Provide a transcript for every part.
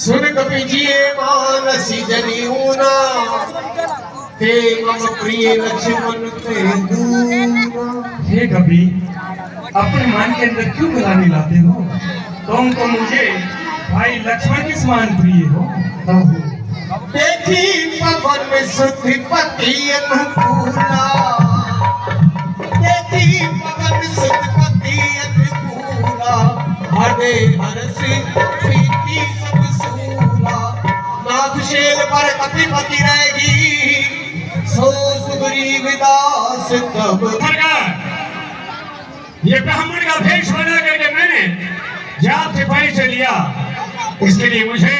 सुन कपि जिए मानसी जनियूना ते मम प्रिय लक्ष्मण ते दूना। हे कपि अपने मन के अंदर क्यों बुलाने लाते हो? तुम तो मुझे भाई लक्ष्मण के समान प्रिय हो। देखी पवन में सुधि पति अनुकूला, देखी पवन में सुधि पति अनुकूला, हरे हर्ष प्रीति सब सूला। नाथ शेल पर कपिपति रहेगी, सो सुग्रीव दास तब। ये ब्राह्मण का भेष बना करके मैंने जाप से परिचय लिया, इसके लिए मुझे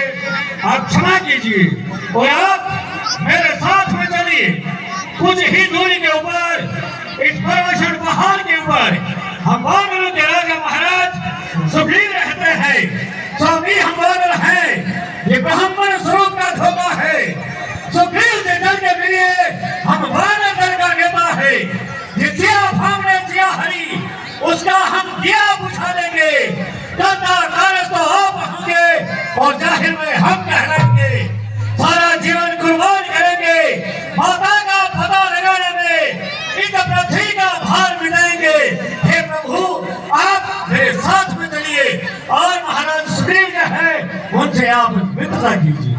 आप क्षमा कीजिए और आप मेरे साथ में चलिए। कुछ ही दूरी के ऊपर इस परवशन पहाड़ के ऊपर हम वानरों के राजा महाराज सुग्रीव रहते हैं। स्वामी हम वानर हैं, ये ब्राह्मण स्वरूप का धोखा है। सुग्रीव से डरने के लिए हम वानर दल का नेता है। ये सिया भावने सिया हरी उसका हम दिया बुझा लेंगे। दाता कारस तो आप होंगे और जाहिर में हम कहलाएंगे। सारा जीवन कुर्बान करेंगे, माता का पता लगाने में इस पृथ्वी का भार मिटाएंगे। हे प्रभु आप मेरे साथ में चलिए और महाराज सुग्रीव जो है उनसे आप मित्रता कीजिए।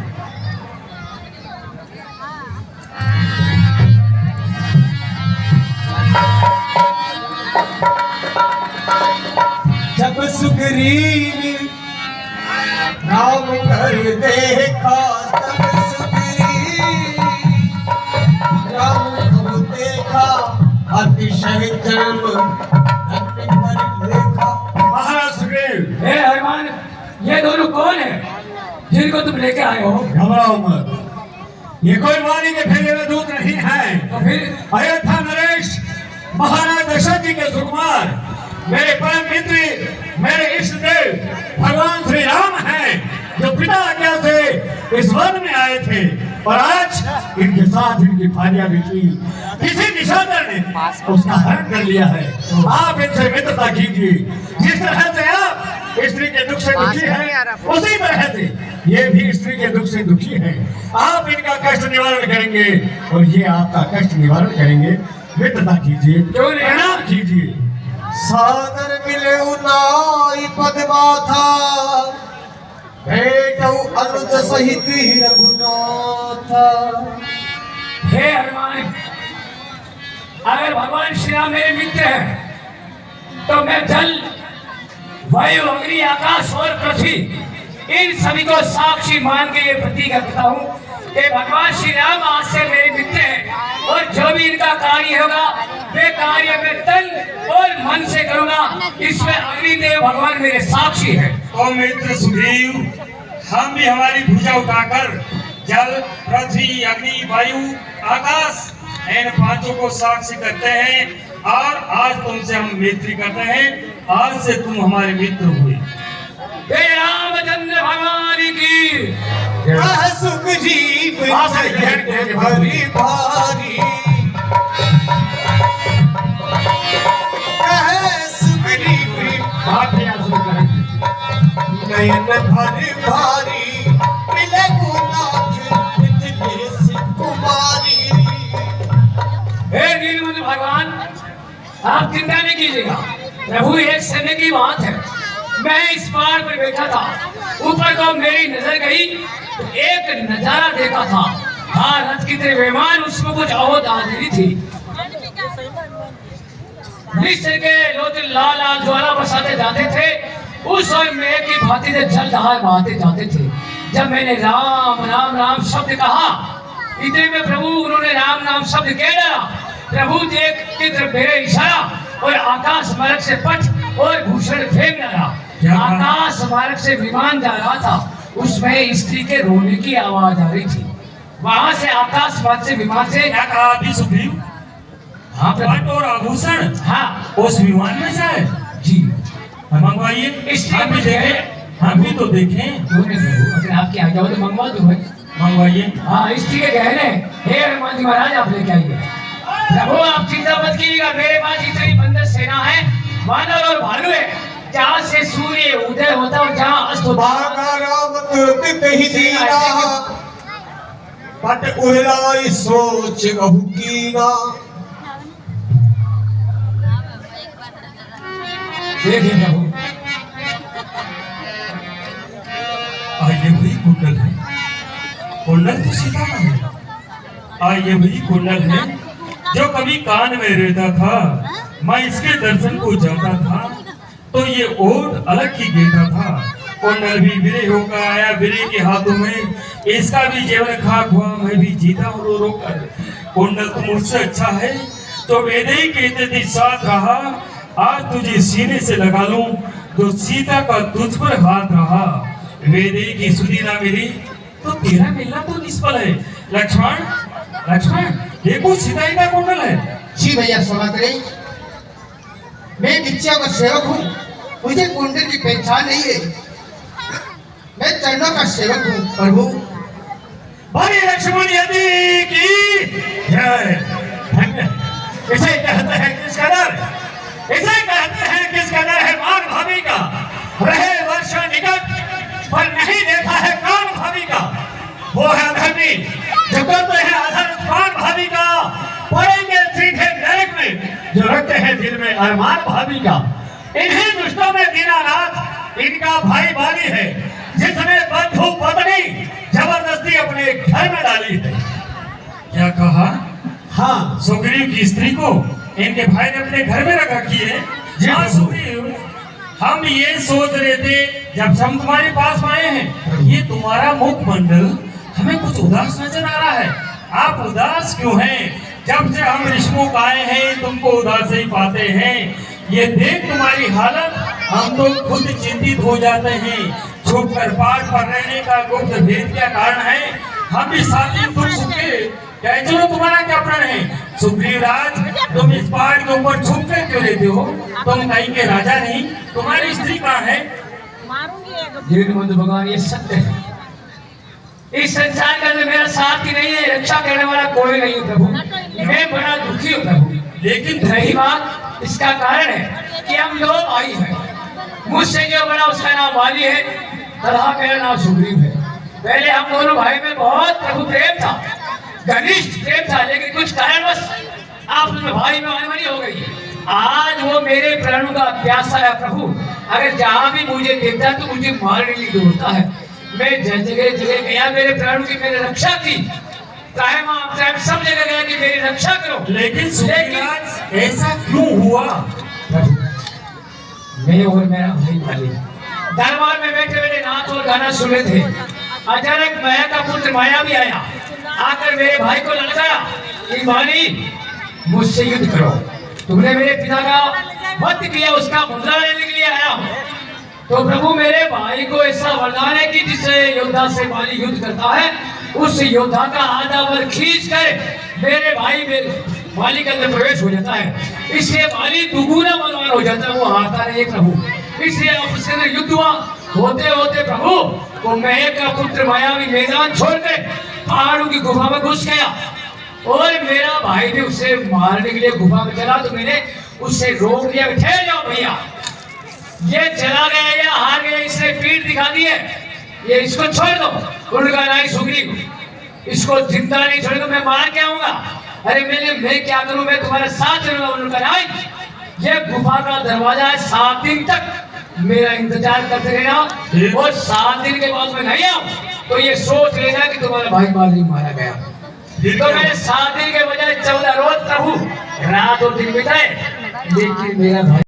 जब सुग्रीव राम कर देखा, तब सुग्रीव राम को देखा, अतिशय जन्म देखा। महाराज सुग्रीव, हे हनुमान, ये दोनों कौन है जिनको तुम लेके आए हो? घबराओ मत, ये कोई वाणी के भेजे हुए दूत नहीं है। तो फिर अयोध्या नरेश महाराज दशरथ जी के सुकुमार, मेरे परम मित्र, मेरे इष्ट देव भगवान श्री राम हैं, जो पिता आज्ञा से इस वन में आए थे और आज इनके साथ इनकी भार्या भी थी। किसी निशाचर ने उसका हरण कर लिया है। आप इनसे मित्रता कीजिए। जिस तरह से आप स्त्री के दुख से दुखी हैं, उसी तरह से ये भी स्त्री के दुख से दुखी हैं। आप इनका कष्ट निवारण करेंगे और ये आपका कष्ट निवारण करेंगे। मित्रता कीजिए, प्रणाम कीजिए। सादर मिले नाई पदमाथा, भेटौ अनुज सहित रघुनाथ। हे हनुमान, अगर भगवान श्री राम मेरे मित्र हैं तो मैं जल, वायु, अग्नि, आकाश और पृथ्वी इन सभी को साक्षी मान के ये प्रतिज्ञा करता हूँ कि भगवान श्री राम आज से मेरे मित्र हैं और जो भी इनका कार्य होगा वे कार्य में तन और मन से करूंगा। इसमें अग्निदेव भगवान मेरे साक्षी है। और मित्र सुग्रीव, हम भी हमारी भुजा उठाकर जल, पृथ्वी, अग्नि, वायु, आकाश इन पांचों को साक्षी करते हैं और आज तुमसे हम मैत्री करते हैं। आज से तुम हमारे मित्र हुए। हे रामचंद्र भगवान की सुग्रीव भरी भारी, सुग्रीव नयन भरी भारी, मिले गुनाथ कुमारी। हे नीलमणि भगवान, आप चिंता नहीं कीजिएगा। प्रभु एक समय की बात है, मैं इस पहाड़ पर बैठा था, ऊपर को मेरी नजर गई तो एक नजारा देखा था। हाँ, रथ की तरह विमान, उसमें कुछ अवध आदमी थी। मिस्र के लोग लाल लाल ज्वाला बरसाते जाते थे, उस और मेघ की भांति से जलधार बहाते जाते थे। जब मैंने राम राम राम शब्द कहा, इतने में प्रभु उन्होंने राम नाम शब्द कह डाला। प्रभु देख की तरफ मेरे इशारा और आकाश मार्ग से पट और भूषण फेंक डाला। आकाश मार्ग से विमान जा रहा था, उसमें स्त्री के रोने की आवाज आ रही थी। वहां से आकाश मार्ग से विमान से क्या कहा अभी सुग्रीव? हाँ पट और आभूषण हाँ उस विमान में से है जी। मंगवाइए। हम भी देखें, हम भी तो देखें। अगर आपकी आज्ञा हो तो मंगवा दो भाई। मंगवाइए। हाँ, स्त्री के गहने हे हनुमान जी महाराज आप लेके आइए। प्रभु आप चिंता मत कीजिएगा, मेरे पास इतनी बंदर सेना है, वानर और भालू है। जहाँ से सूर्य उदय होता है और जहाँ अस्त होता है। बागा रावत तित ही दीना पट उड़लाई सोच कहू कीना। देखिए प्रभु, आइए भाई कुंडल है, कुंडल तो सीधा है। आइए भाई कुंडल है जो कभी कान में रहता था, मैं इसके दर्शन को जाता था तो ये ओट अलग ही गेटा था। कुंडल भी विरे होकर आया विरे के हाथों में, इसका भी जीवन खाक हुआ, मैं भी जीता हूँ रो रो कर। कुंडल तो मुझसे अच्छा है तो वेदे ही कहते थे साथ रहा, आज तुझे सीने से लगा लूं तो सीता का तुझ पर हाथ रहा। वेदे की सुधी ना मिली तो तेरा मिलना तो निष्फल है। लक्ष्मण लक्ष्मण देखो सीता ही का कुंडल है। जी भैया क्षमा करें, मैं भिक्षा का सेवक हूँ, मुझे कुंडल की पहचान नहीं है। मैं चरणों का सेवक हूँ प्रभु। भाई लक्ष्मण यदि की जय। इसे कहते हैं किस कदर, इसे कहते हैं किस कदर है मान भाभी का। रहे वर्षा निकट पर नहीं देखा है कान भाभी का। वो है अधर्मी जो करते हैं अधर्म कान भाभी का, पड़ेंगे सीधे नरक में जो रखते हैं दिल में अरमान भाभी का। इन्हीं दुष्टों में दीनानाथ इनका भाई बाली है, जिसने बंधु पत्नी जबरदस्ती अपने घर में डाली है। क्या कहा? हाँ, सुग्रीव की स्त्री को इनके भाई ने अपने घर में रखा की है। हाँ सुग्रीव, हम ये सोच रहे थे जब हम तुम्हारे पास आए हैं, ये तुम्हारा मुखमंडल हमें कुछ उदास नजर आ रहा है। आप उदास क्यों हैं? जब से हम ऋषिमुख आए हैं तुमको उदास ही पाते हैं। ये देख तुम्हारी हालत हम तो खुद चिंतित हो जाते हैं। छुप कर पाठ पर रहने का गुप्त भेद क्या कारण है? हम भी साथी दुख सुखे कह चलो तुम्हारा क्या प्रण है? सुग्रीव राज, तुम इस पहाड़ के ऊपर छुप कर क्यों रहते हो? तुम कहीं के राजा नहीं, तुम्हारी स्त्री कहाँ है? दीनबंधु भगवान, ये सत्य है। इस संसार का जो मेरा साथ ही नहीं है, रक्षा करने वाला कोई नहीं है प्रभु। मैं बड़ा दुखी हूँ प्रभु। लेकिन रही बात, इसका कारण है कि हम लोग भाई हैं। मुझसे जो बड़ा उसका नाम वाली है, तथा मेरा नाम सुग्रीव है। पहले हम दोनों भाई में बहुत प्रभु प्रेम था, घनिष्ठ प्रेम था, लेकिन कुछ कारणवश आपस में भाई में अनबनी हो गई। आज वो मेरे प्राणों का प्यासा है प्रभु। अगर जहाँ भी मुझे देखता है तो मुझे मारने के लिए दौड़ता है। मैं जगह जगह गया, मेरे प्राणों की मैंने रक्षा की, सब जगह गया कि मेरी रक्षा करो। लेकिन ऐसा क्यों हुआ? मैं और मेरा भाई वाली दरबार में बैठे बैठे नाच और गाना सुन रहे थे। अचानक माया का पुत्र माया भी आया, आकर मेरे भाई को ललकारा कि माली मुझसे युद्ध करो। तुमने मेरे पिता का वध किया, उसका बदला लेने के लिए आया हूँ। तो प्रभु मेरे भाई को ऐसा वरदान है कि जिस योद्धा से माली युद्ध करता है, उस योद्धा का आधा बल खींच कर मेरे भाई माली के अंदर प्रवेश हो जाता है। इसलिए माली दुगुना बलवान हो जाता है, वो हारता नहीं प्रभु। इसलिए आपस के अंदर युद्ध हुआ। होते होते प्रभु वो मैं का पुत्र मायावी मैदान छोड़कर पहाड़ों की गुफा में घुस गया, और मेरा भाई ने उसे मारने के लिए गुफा में चला। तो मैंने उससे रोक दिया, ठहर जाओ भैया, ये चला गया या हार गया, इसने पीठ दिखा दी है, ये इसको छोड़ दो। उनका नाम सुग्रीव, इसको जिंदा नहीं छोड़ेगा, मैं मार के आऊंगा। अरे मैं क्या करूं, मैं तुम्हारे साथ चलूंगा। उनका नाम ये गुफा का दरवाजा है, 7 दिन तक मेरा इंतजार करते रहना, और 7 दिन के बाद मैं नहीं आऊं तो ये सोच लेना कि तुम्हारा भाई माली मारा गया। तो मैंने 7 दिन के बजाय 14 रोज प्रभु रात और दिन बिताए, लेकिन मेरा भाई